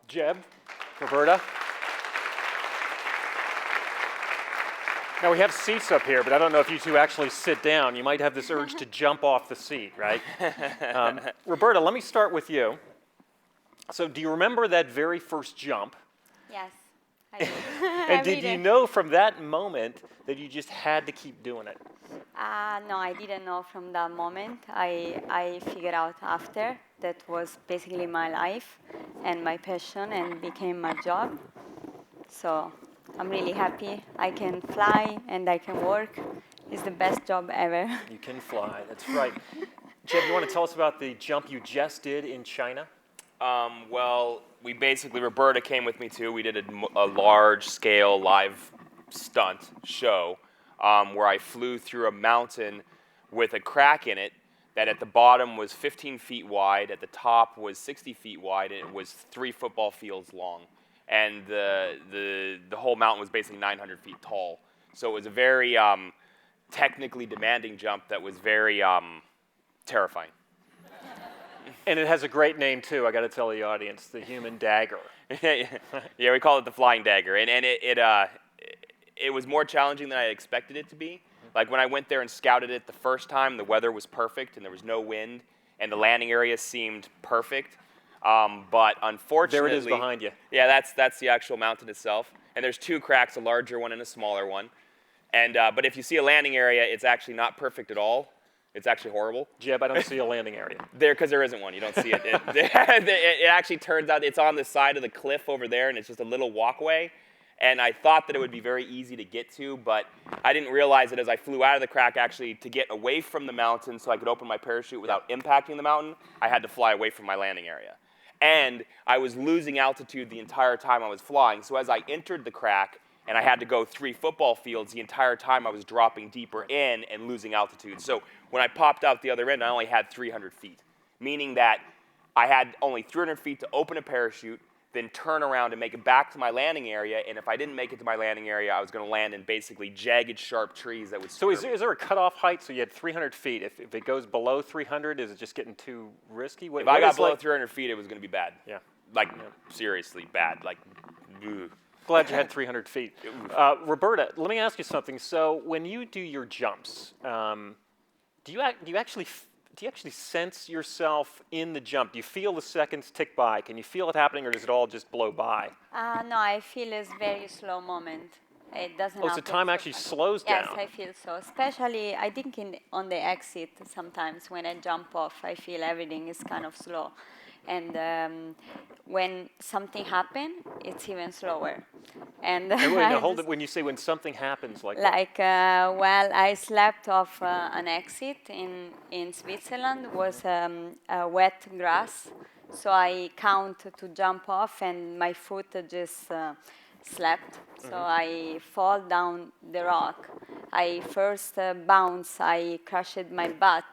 Jeb, Roberta. Now we have seats up here, but I don't know if you two actually sit down. You might have this urge to jump off the seat, right? Roberta, let me start with you. So do you remember that very first jump? Yes, I do. And did you know from that moment that you just had to keep doing it? No, I didn't know from that moment. I figured out after that was basically my life and my passion and became my job. So I'm really happy. I can fly and I can work. It's the best job ever. You can fly, that's right. Jeb, you want to tell us about the jump you just did in China? Well, Roberta came with me too. We did a large-scale live stunt show where I flew through a mountain with a crack in it that at the bottom was 15 feet wide, at the top was 60 feet wide, and it was 3 football fields long. And the whole mountain was basically 900 feet tall. So it was a very technically demanding jump that was very terrifying. And it has a great name too, I got to tell the audience, the human dagger. Yeah, we call it the flying dagger. And it was more challenging than I expected it to be. Like when I went there and scouted it the first time, the weather was perfect and there was no wind and the landing area seemed perfect. But unfortunately, there it is behind you. Yeah, that's the actual mountain itself. And there's 2 cracks, a larger one and a smaller one. And but if you see a landing area, it's actually not perfect at all. It's actually horrible. Jeb, I don't see a landing area. Because there isn't one. You don't see it. It actually turns out it's on the side of the cliff over there, and it's just a little walkway. And I thought that it would be very easy to get to, but I didn't realize that as I flew out of the crack, actually, to get away from the mountain so I could open my parachute without impacting the mountain, I had to fly away from my landing area. And I was losing altitude the entire time I was flying. So as I entered the crack, and I had to go 3 football fields, the entire time I was dropping deeper in and losing altitude. So when I popped out the other end, I only had 300 feet, meaning that I had only 300 feet to open a parachute, then turn around and make it back to my landing area, and if I didn't make it to my landing area, I was going to land in basically jagged, sharp trees that would So is there a cutoff height? So you had 300 feet. If it goes below 300, is it just getting too risky? If I got below 300 feet, it was going to be bad. Yeah. Like, seriously bad. Like, ugh. Glad you had 300 feet. Roberta, let me ask you something. So when you do your jumps, do you actually sense yourself in the jump? Do you feel the seconds tick by? Can you feel it happening, or does it all just blow by? No, I feel it's very slow moment. It doesn't happen. So time actually slows down. Yes, I feel so. Especially, I think on the exit sometimes when I jump off, I feel everything is kind of slow. And when something happens, it's even slower. And hold it. When you say when something happens like that. Well, I slept off an exit in Switzerland. It was wet grass. So I count to jump off, and my foot just slept. So I fall down the rock. I first bounce. I crushed my butt.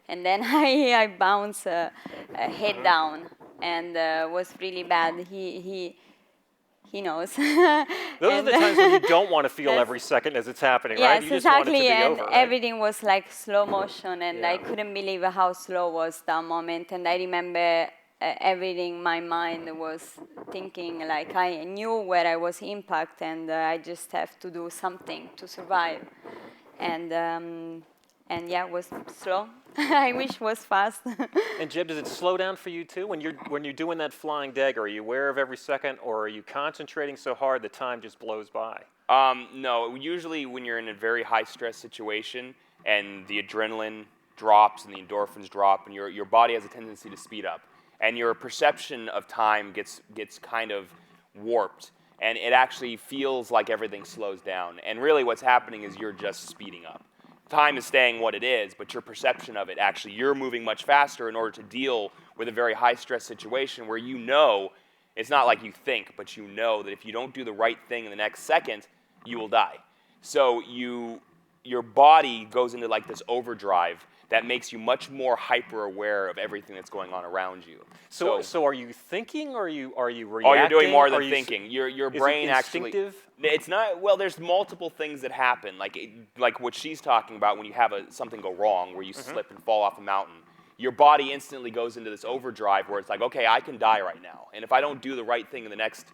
And then I bounce head down, and was really bad. He knows. Those are the times when you don't want to feel every second as it's happening, right? Yes, You just exactly. want it to be And over, right? everything was like slow motion, and I couldn't believe how slow was that moment. And I remember everything. My mind was thinking like I knew where I was impact, and I just have to do something to survive. And yeah, it was slow. I wish it was fast. And Jeb, does it slow down for you too when you're doing that flying dagger? Are you aware of every second, or are you concentrating so hard the time just blows by? No, usually when you're in a very high stress situation and the adrenaline drops and the endorphins drop, and your body has a tendency to speed up, and your perception of time gets kind of warped, and it actually feels like everything slows down. And really, what's happening is you're just speeding up. Time is staying what it is, but your perception of it, actually, you're moving much faster in order to deal with a very high-stress situation where you know, it's not like you think, but you know that if you don't do the right thing in the next second, you will die. So your body goes into like this overdrive that makes you much more hyper-aware of everything that's going on around you. So are you thinking, or are you reacting? Oh, you're doing more than thinking. Your brain actually. Is it instinctive? It's not. Well, there's multiple things that happen, like what she's talking about when you have something go wrong, where you slip and fall off a mountain. your body instantly goes into this overdrive where it's like, okay, I can die right now. And if I don't do the right thing in the next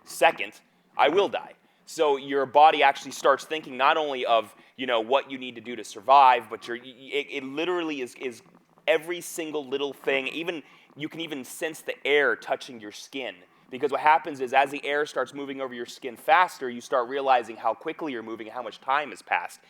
second, I will die. So your body actually starts thinking not only of, what you need to do to survive, but it literally is every single little thing. Even you can even sense the air touching your skin. Because what happens is as the air starts moving over your skin faster, you start realizing how quickly you're moving and how much time has passed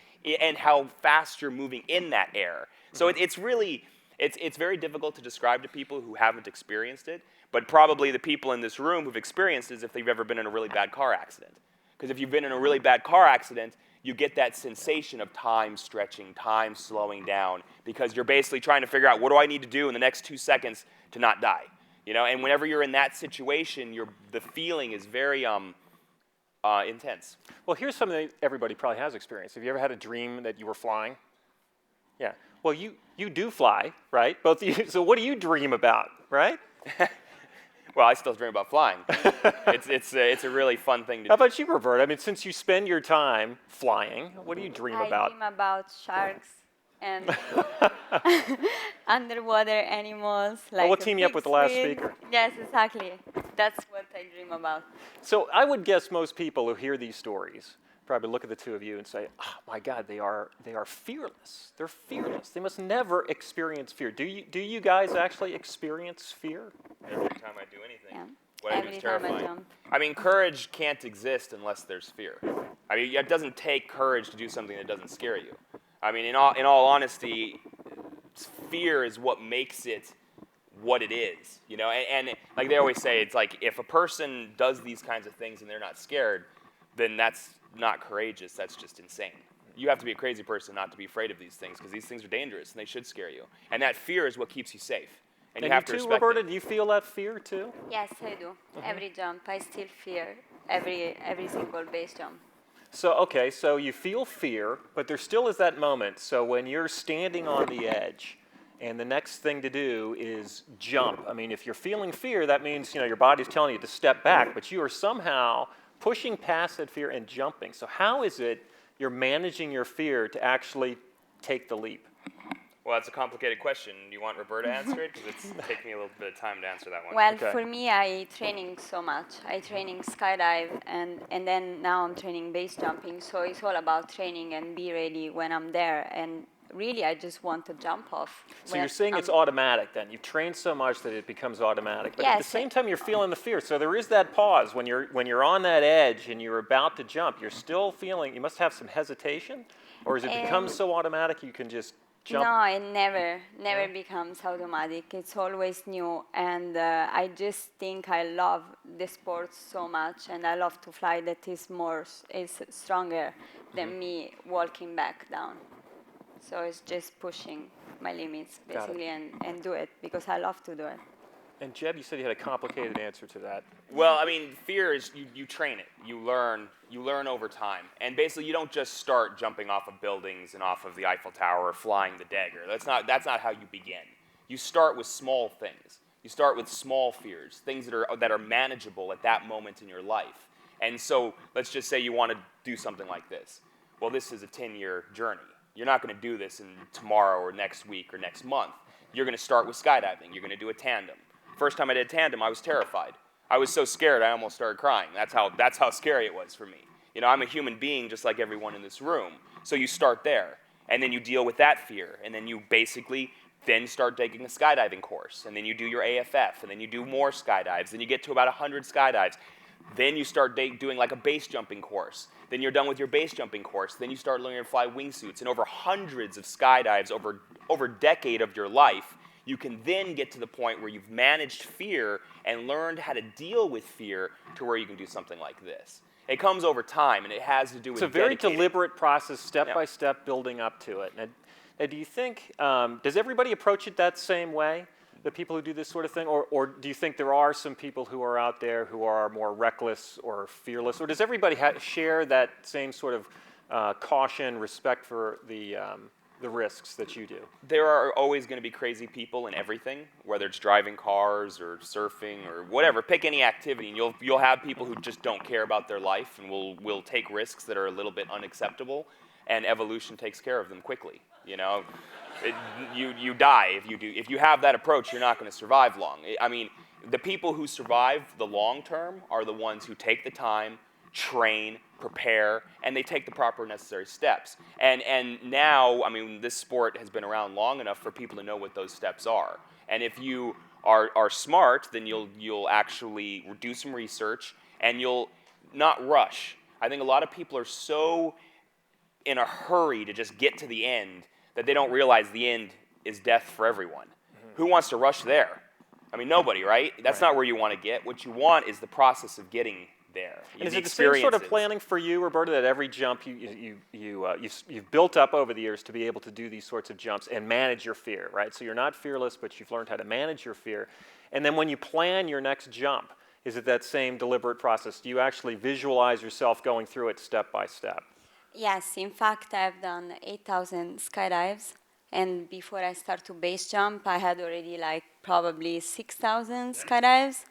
and how fast you're moving in that air. So it's very difficult to describe to people who haven't experienced it, but probably the people in this room who've experienced it is if they've ever been in a really bad car accident. Because if you've been in a really bad car accident, you get that sensation of time stretching, time slowing down, because you're basically trying to figure out what do I need to do in the next 2 seconds to not die. And whenever you're in that situation, the feeling is very intense. Well, here's something that everybody probably has experienced. Have you ever had a dream that you were flying? Yeah. Well, you do fly, right? Both of you. So what do you dream about, right? Well, I still dream about flying. It's a really fun thing to do. How about you, Roberta? I mean, since you spend your time flying, what do you dream about? I dream about sharks and underwater animals. Like we'll team you up with the last squid. speaker. Yes, exactly. That's what I dream about. So I would guess most people who hear these stories probably look at the two of you and say, "Oh my God, they are fearless. They're fearless. They must never experience fear." Do you guys actually experience fear? Every time I do anything, Yeah. what I do Every is time I terrifying. jump. I mean, courage can't exist unless there's fear. I mean, it doesn't take courage to do something that doesn't scare you. I mean, in all honesty, fear is what makes it what it is, And like they always say, it's like if a person does these kinds of things and they're not scared, then that's not courageous. That's just insane. You have to be a crazy person not to be afraid of these things because these things are dangerous and they should scare you. And that fear is what keeps you safe. And you have to too, respect Roberta, it. do you feel that fear too? Yes, I do. Every jump, I still fear every single base jump. So, okay, so you feel fear, but there still is that moment. So when you're standing on the edge and the next thing to do is jump. I mean, if you're feeling fear, that means, your body's telling you to step back, but you are somehow pushing past that fear and jumping. So how is it you're managing your fear to actually take the leap? Well, that's a complicated question. Do you want Roberta to answer it? Because it's taking me a little bit of time to answer that one. Well, Okay. for me, I training so much. I training skydive, and then now I'm training base jumping. So it's all about training and be ready when I'm there. And really, I just want to jump off. So you're saying it's automatic then. You've trained so much that it becomes automatic. But at the Yes. same time, you're feeling the fear. So there is that pause when you're on that edge and you're about to jump. You're still feeling, you must have some hesitation? Or has it become so automatic you can just jump? No, it never becomes automatic. It's always new, and I just think I love the sport so much, and I love to fly. That is stronger than me walking back down. So it's just pushing my limits basically, and do it because I love to do it. And Jeb, you said you had a complicated answer to that. Well, I mean, fear is you train it. You learn over time. And basically you don't just start jumping off of buildings and off of the Eiffel Tower or flying the dagger. That's not how you begin. You start with small things. You start with small fears, things that are manageable at that moment in your life. And so let's just say you want to do something like this. Well, this is a 10-year journey. You're not going to do this in tomorrow or next week or next month. You're going to start with skydiving. You're going to do a tandem. First time I did tandem, I was terrified. I was so scared I almost started crying. That's how scary it was for me. I'm a human being just like everyone in this room. So you start there, and then you deal with that fear, and then you basically then start taking a skydiving course, and then you do your AFF, and then you do more skydives, then you get to about 100 skydives. Then you start doing like a base jumping course. Then you're done with your base jumping course. Then you start learning to fly wingsuits. And over hundreds of skydives over a decade of your life, you can then get to the point where you've managed fear and learned how to deal with fear to where you can do something like this. It comes over time, and it has to do with It's a very dedicating. deliberate process, step by step, building up to it. And do you think, does everybody approach it that same way, the people who do this sort of thing? Or do you think there are some people who are out there who are more reckless or fearless? Or does everybody share that same sort of caution, respect for the risks that you do? There are always going to be crazy people in everything, whether it's driving cars or surfing or whatever. Pick any activity, and you'll have people who just don't care about their life and will take risks that are a little bit unacceptable, and evolution takes care of them quickly. You die if you do. If you have that approach, you're not going to survive long. I mean, the people who survive the long term are the ones who take the time, train, prepare, and they take the proper necessary steps. And now, I mean, this sport has been around long enough for people to know what those steps are. And if you are smart, then you'll actually do some research and you'll not rush. I think a lot of people are so in a hurry to just get to the end that they don't realize the end is death for everyone. Who wants to rush there? I mean, nobody, right? That's not where you want to get. What you want is the process of getting there. And is it the same sort of planning for you, Roberta, that every jump you've built up over the years to be able to do these sorts of jumps and manage your fear, right? So you're not fearless, but you've learned how to manage your fear. And then when you plan your next jump, is it that same deliberate process? Do you actually visualize yourself going through it step by step? Yes, in fact, I've done 8,000 skydives. And before I start to base jump, I had already like probably 6,000 skydives.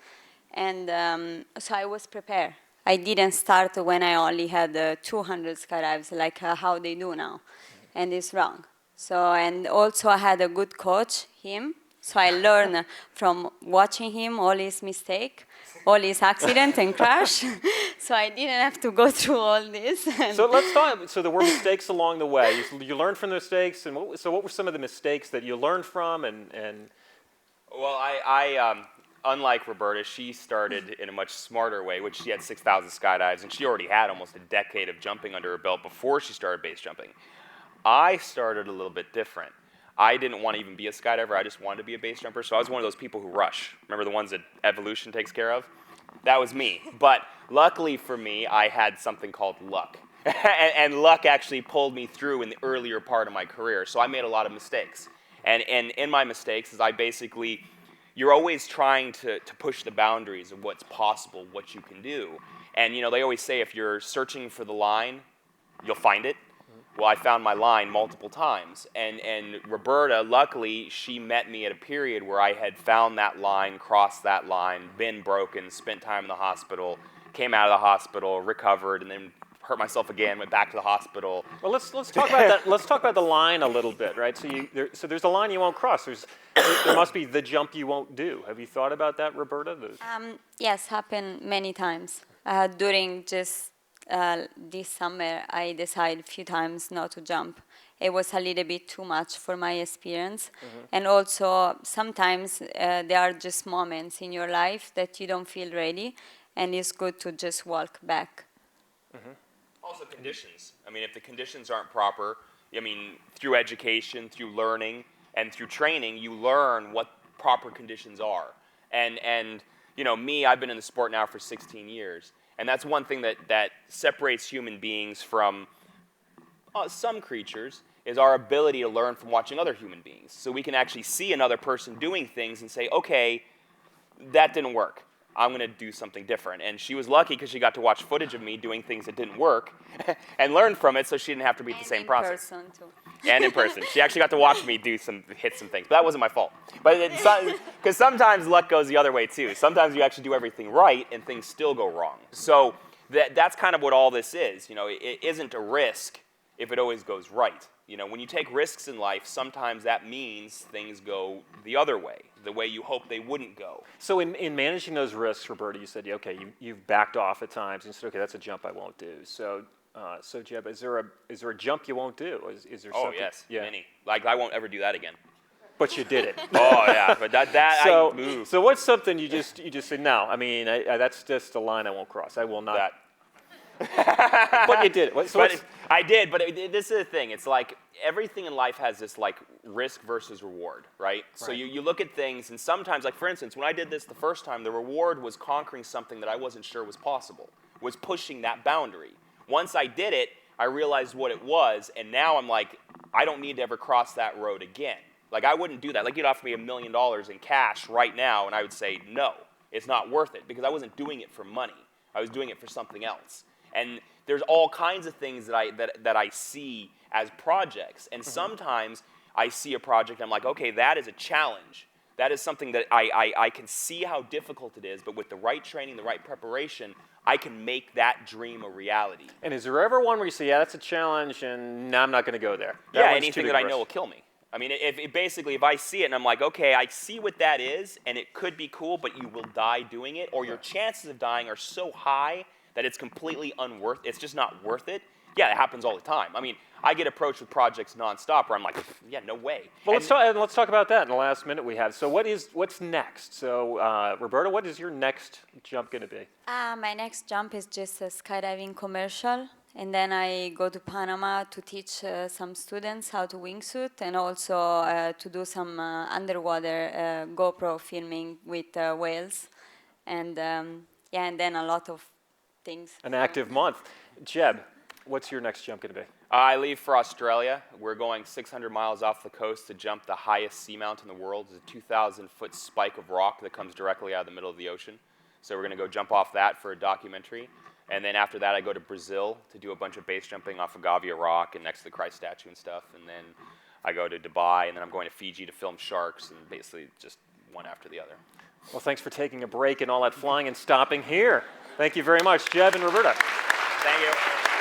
And so I was prepared. I didn't start when I only had 200 skydives, like how they do now. And it's wrong. So, and also I had a good coach, him. So I learned from watching him all his mistakes, all his accident and crash. So I didn't have to go through all this. So let's talk. So there were mistakes along the way. You learned from the mistakes, and what were some of the mistakes that you learned from? And Well, I unlike Roberta, she started in a much smarter way, which she had 6,000 skydives, and she already had almost a decade of jumping under her belt before she started base jumping. I started a little bit different. I didn't want to even be a skydiver. I just wanted to be a base jumper. So I was one of those people who rush. Remember the ones that evolution takes care of? That was me. But luckily for me, I had something called luck. and luck actually pulled me through in the earlier part of my career. So I made a lot of mistakes. And in my mistakes is you're always trying to push the boundaries of what's possible, what you can do. And they always say if you're searching for the line, you'll find it. Well, I found my line multiple times. And Roberta, luckily, she met me at a period where I had found that line, crossed that line, been broken, spent time in the hospital, came out of the hospital, recovered, and then hurt myself again, went back to the hospital. Well, let's talk about that. Let's talk about the line a little bit, right? So there's a line you won't cross. There must be the jump you won't do. Have you thought about that, Roberta? Yes, happened many times. During just this summer, I decided a few times not to jump. It was a little bit too much for my experience. And also, sometimes there are just moments in your life that you don't feel ready, and it's good to just walk back. Also conditions. I mean, if the conditions aren't proper, through education, through learning, and through training, you learn what proper conditions are. And me, I've been in the sport now for 16 years. And that's one thing that separates human beings from some creatures is our ability to learn from watching other human beings. So we can actually see another person doing things and say, okay, that didn't work. I'm going to do something different. And she was lucky because she got to watch footage of me doing things that didn't work and learn from it so she didn't have to repeat the same process. And in person, too. And in person. She actually got to watch me hit some things. But that wasn't my fault. But because sometimes luck goes the other way, too. Sometimes you actually do everything right and things still go wrong. So that's kind of what all this is. It isn't a risk if it always goes right. When you take risks in life, sometimes that means things go the other way, the way you hope they wouldn't go. So in managing those risks, Roberta, you said, okay, you've backed off at times and said, okay, that's a jump I won't do. So Jeb, is there a jump you won't do? Is there something? Oh, yes, many. Like, I won't ever do that again. But you did it. Oh, yeah, but I moved. So what's something you just say, no, that's just a line I won't cross. I will not. That. But you did it. I did, but this is the thing. It's like everything in life has this like risk versus reward, right? So you look at things, and sometimes, like for instance, when I did this the first time, the reward was conquering something that I wasn't sure was possible, was pushing that boundary. Once I did it, I realized what it was, and now I'm like, I don't need to ever cross that road again. Like, I wouldn't do that. Like, you'd offer me $1 million in cash right now, and I would say, no, it's not worth it, because I wasn't doing it for money. I was doing it for something else. And there's all kinds of things that I see as projects. And sometimes I see a project, I'm like, okay, that is a challenge. That is something that I can see how difficult it is, but with the right training, the right preparation, I can make that dream a reality. And is there ever one where you say, yeah, that's a challenge, and no, I'm not going to go there? Yeah, anything that I know will kill me. I mean, basically, if I see it and I'm like, okay, I see what that is, and it could be cool, but you will die doing it, or your chances of dying are so high that it's completely it's just not worth it. Yeah, it happens all the time. I mean, I get approached with projects nonstop where I'm like, yeah, no way. Well, let's talk about that in the last minute we have. So what's next? So Roberta, what is your next jump going to be? My next jump is just a skydiving commercial. And then I go to Panama to teach some students how to wingsuit and also to do some underwater GoPro filming with whales. And and then a lot of things. An active month. Jeb, what's your next jump going to be? I leave for Australia. We're going 600 miles off the coast to jump the highest seamount in the world. It's a 2,000-foot spike of rock that comes directly out of the middle of the ocean. So we're going to go jump off that for a documentary. And then after that, I go to Brazil to do a bunch of base jumping off of Gavia Rock and next to the Christ statue and stuff. And then I go to Dubai, and then I'm going to Fiji to film sharks, and basically just one after the other. Well, thanks for taking a break and all that flying and stopping here. Thank you very much, Jeb and Roberta. Thank you.